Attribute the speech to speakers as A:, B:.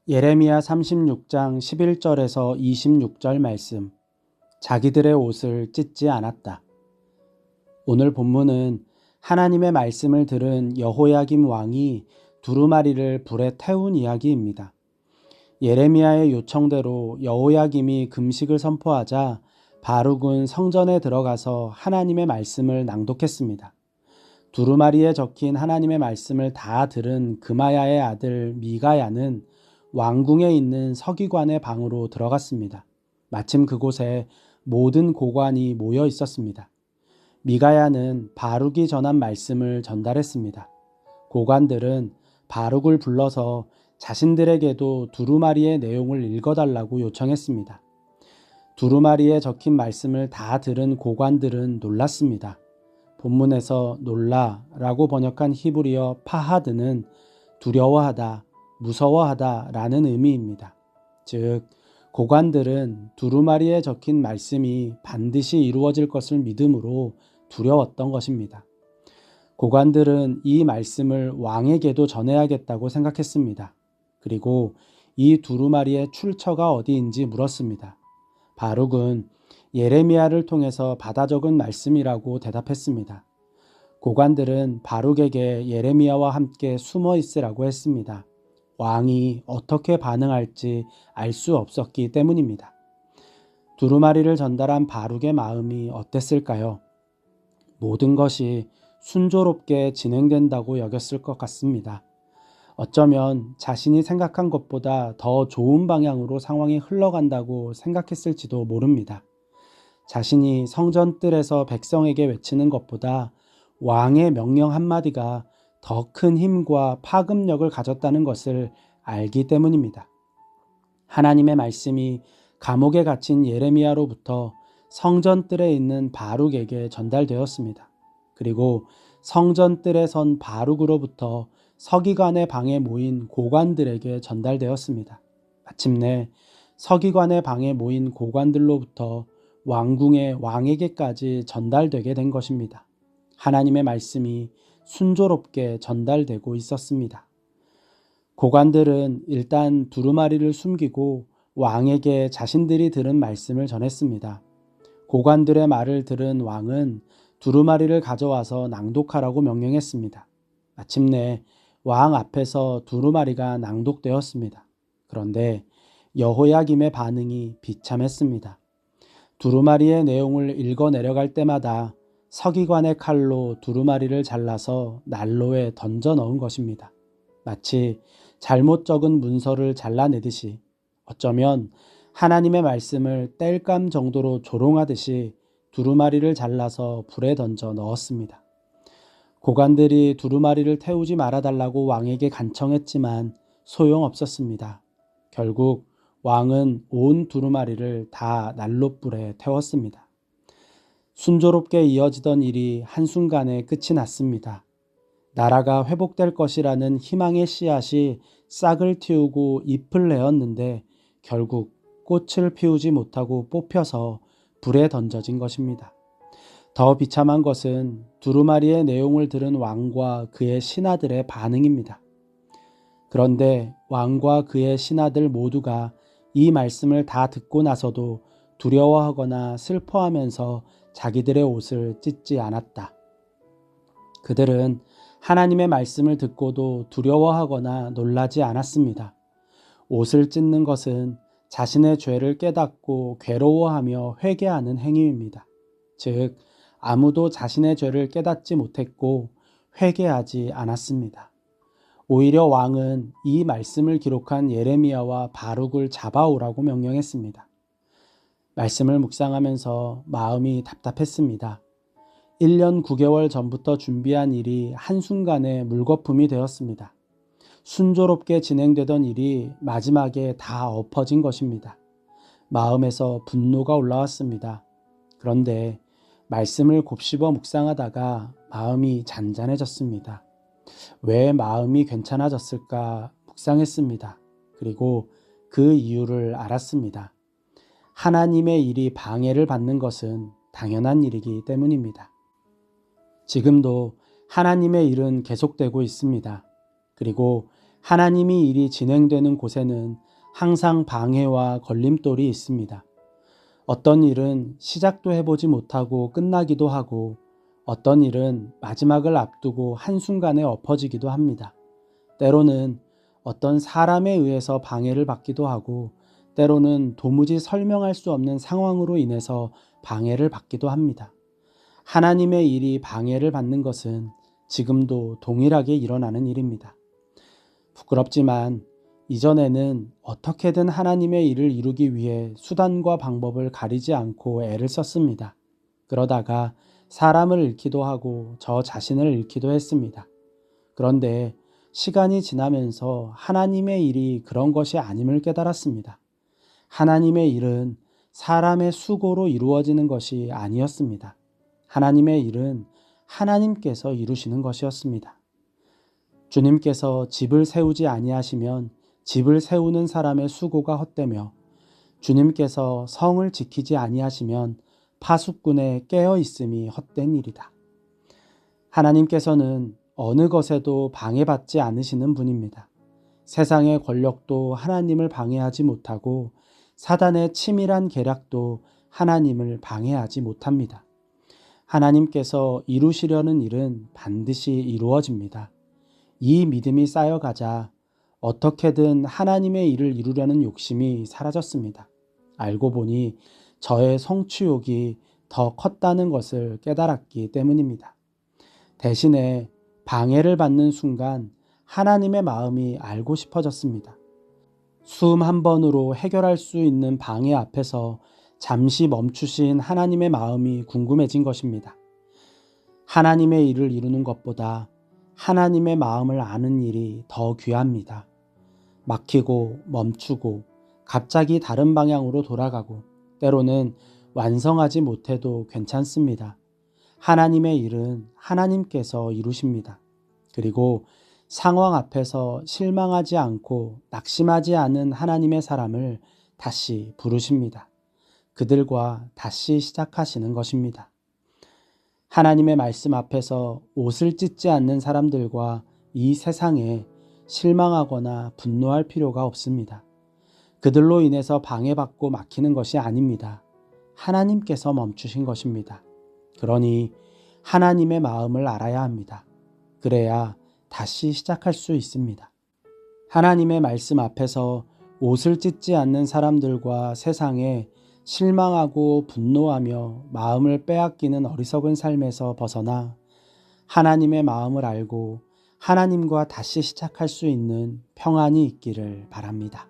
A: 예레미야 36장 11절에서 26절 말씀. 자기들의 옷을 찢지 않았다. 오늘 본문은 하나님의 말씀을 들은 여호야김 왕이 두루마리를 불에 태운 이야기입니다. 예레미야의 요청대로 여호야김이 금식을 선포하자 바룩은 성전에 들어가서 하나님의 말씀을 낭독했습니다. 두루마리에 적힌 하나님의 말씀을 다 들은 금하야의 아들 미가야는 왕궁에 있는 서기관의 방으로 들어갔습니다. 마침 그곳에 모든 고관이 모여 있었습니다. 미가야는 바룩이 전한 말씀을 전달했습니다. 고관들은 바룩을 불러서 자신들에게도 두루마리의 내용을 읽어달라고 요청했습니다. 두루마리에 적힌 말씀을 다 들은 고관들은 놀랐습니다. 본문에서 놀라라고 번역한 히브리어 파하드는 두려워하다, 무서워하다 라는 의미입니다. 즉, 고관들은 두루마리에 적힌 말씀이 반드시 이루어질 것을 믿음으로 두려웠던 것입니다. 고관들은 이 말씀을 왕에게도 전해야겠다고 생각했습니다. 그리고 이 두루마리의 출처가 어디인지 물었습니다. 바룩은 예레미야를 통해서 받아 적은 말씀이라고 대답했습니다. 고관들은 바룩에게 예레미야와 함께 숨어 있으라고 했습니다. 왕이 어떻게 반응할지 알 수 없었기 때문입니다. 두루마리를 전달한 바룩의 마음이 어땠을까요? 모든 것이 순조롭게 진행된다고 여겼을 것 같습니다. 어쩌면 자신이 생각한 것보다 더 좋은 방향으로 상황이 흘러간다고 생각했을지도 모릅니다. 자신이 성전 뜰에서 백성에게 외치는 것보다 왕의 명령 한마디가 더 큰 힘과 파급력을 가졌다는 것을 알기 때문입니다. 하나님의 말씀이 감옥에 갇힌 예레미야로부터 성전 뜰에 있는 바룩에게 전달되었습니다. 그리고 성전 뜰에 선 바룩으로부터 서기관의 방에 모인 고관들에게 전달되었습니다. 마침내 서기관의 방에 모인 고관들로부터 왕궁의 왕에게까지 전달되게 된 것입니다. 하나님의 말씀이 순조롭게 전달되고 있었습니다. 고관들은 일단 두루마리를 숨기고 왕에게 자신들이 들은 말씀을 전했습니다. 고관들의 말을 들은 왕은 두루마리를 가져와서 낭독하라고 명령했습니다. 마침내 왕 앞에서 두루마리가 낭독되었습니다. 그런데 여호야김의 반응이 비참했습니다. 두루마리의 내용을 읽어 내려갈 때마다 서기관의 칼로 두루마리를 잘라서 난로에 던져 넣은 것입니다. 마치 잘못 적은 문서를 잘라내듯이, 어쩌면 하나님의 말씀을 땔감 정도로 조롱하듯이 두루마리를 잘라서 불에 던져 넣었습니다. 고관들이 두루마리를 태우지 말아달라고 왕에게 간청했지만 소용없었습니다. 결국 왕은 온 두루마리를 다 난로불에 태웠습니다. 순조롭게 이어지던 일이 한순간에 끝이 났습니다. 나라가 회복될 것이라는 희망의 씨앗이 싹을 틔우고 잎을 내었는데 결국 꽃을 피우지 못하고 뽑혀서 불에 던져진 것입니다. 더 비참한 것은 두루마리의 내용을 들은 왕과 그의 신하들의 반응입니다. 그런데 왕과 그의 신하들 모두가 이 말씀을 다 듣고 나서도 두려워하거나 슬퍼하면서 자기들의 옷을 찢지 않았다. 그들은 하나님의 말씀을 듣고도 두려워하거나 놀라지 않았습니다. 옷을 찢는 것은 자신의 죄를 깨닫고 괴로워하며 회개하는 행위입니다. 즉, 아무도 자신의 죄를 깨닫지 못했고 회개하지 않았습니다. 오히려 왕은 이 말씀을 기록한 예레미야와 바룩을 잡아오라고 명령했습니다. 말씀을 묵상하면서 마음이 답답했습니다. 1년 9개월 전부터 준비한 일이 한순간에 물거품이 되었습니다. 순조롭게 진행되던 일이 마지막에 다 엎어진 것입니다. 마음에서 분노가 올라왔습니다. 그런데 말씀을 곱씹어 묵상하다가 마음이 잔잔해졌습니다. 왜 마음이 괜찮아졌을까 묵상했습니다. 그리고 그 이유를 알았습니다. 하나님의 일이 방해를 받는 것은 당연한 일이기 때문입니다. 지금도 하나님의 일은 계속되고 있습니다. 그리고 하나님이 일이 진행되는 곳에는 항상 방해와 걸림돌이 있습니다. 어떤 일은 시작도 해보지 못하고 끝나기도 하고 어떤 일은 마지막을 앞두고 한순간에 엎어지기도 합니다. 때로는 어떤 사람에 의해서 방해를 받기도 하고 때로는 도무지 설명할 수 없는 상황으로 인해서 방해를 받기도 합니다. 하나님의 일이 방해를 받는 것은 지금도 동일하게 일어나는 일입니다. 부끄럽지만 이전에는 어떻게든 하나님의 일을 이루기 위해 수단과 방법을 가리지 않고 애를 썼습니다. 그러다가 사람을 잃기도 하고 저 자신을 잃기도 했습니다. 그런데 시간이 지나면서 하나님의 일이 그런 것이 아님을 깨달았습니다. 하나님의 일은 사람의 수고로 이루어지는 것이 아니었습니다. 하나님의 일은 하나님께서 이루시는 것이었습니다. 주님께서 집을 세우지 아니하시면 집을 세우는 사람의 수고가 헛되며 주님께서 성을 지키지 아니하시면 파수꾼의 깨어 있음이 헛된 일이다. 하나님께서는 어느 것에도 방해받지 않으시는 분입니다. 세상의 권력도 하나님을 방해하지 못하고 사단의 치밀한 계략도 하나님을 방해하지 못합니다. 하나님께서 이루시려는 일은 반드시 이루어집니다. 이 믿음이 쌓여가자 어떻게든 하나님의 일을 이루려는 욕심이 사라졌습니다. 알고 보니 저의 성취욕이 더 컸다는 것을 깨달았기 때문입니다. 대신에 방해를 받는 순간 하나님의 마음이 알고 싶어졌습니다. 숨 한 번으로 해결할 수 있는 방해 앞에서 잠시 멈추신 하나님의 마음이 궁금해진 것입니다. 하나님의 일을 이루는 것보다 하나님의 마음을 아는 일이 더 귀합니다. 막히고 멈추고 갑자기 다른 방향으로 돌아가고 때로는 완성하지 못해도 괜찮습니다. 하나님의 일은 하나님께서 이루십니다. 그리고 상황 앞에서 실망하지 않고 낙심하지 않은 하나님의 사람을 다시 부르십니다. 그들과 다시 시작하시는 것입니다. 하나님의 말씀 앞에서 옷을 찢지 않는 사람들과 이 세상에 실망하거나 분노할 필요가 없습니다. 그들로 인해서 방해받고 막히는 것이 아닙니다. 하나님께서 멈추신 것입니다. 그러니 하나님의 마음을 알아야 합니다. 그래야 다시 시작할 수 있습니다. 하나님의 말씀 앞에서 옷을 찢지 않는 사람들과 세상에 실망하고 분노하며 마음을 빼앗기는 어리석은 삶에서 벗어나 하나님의 마음을 알고 하나님과 다시 시작할 수 있는 평안이 있기를 바랍니다.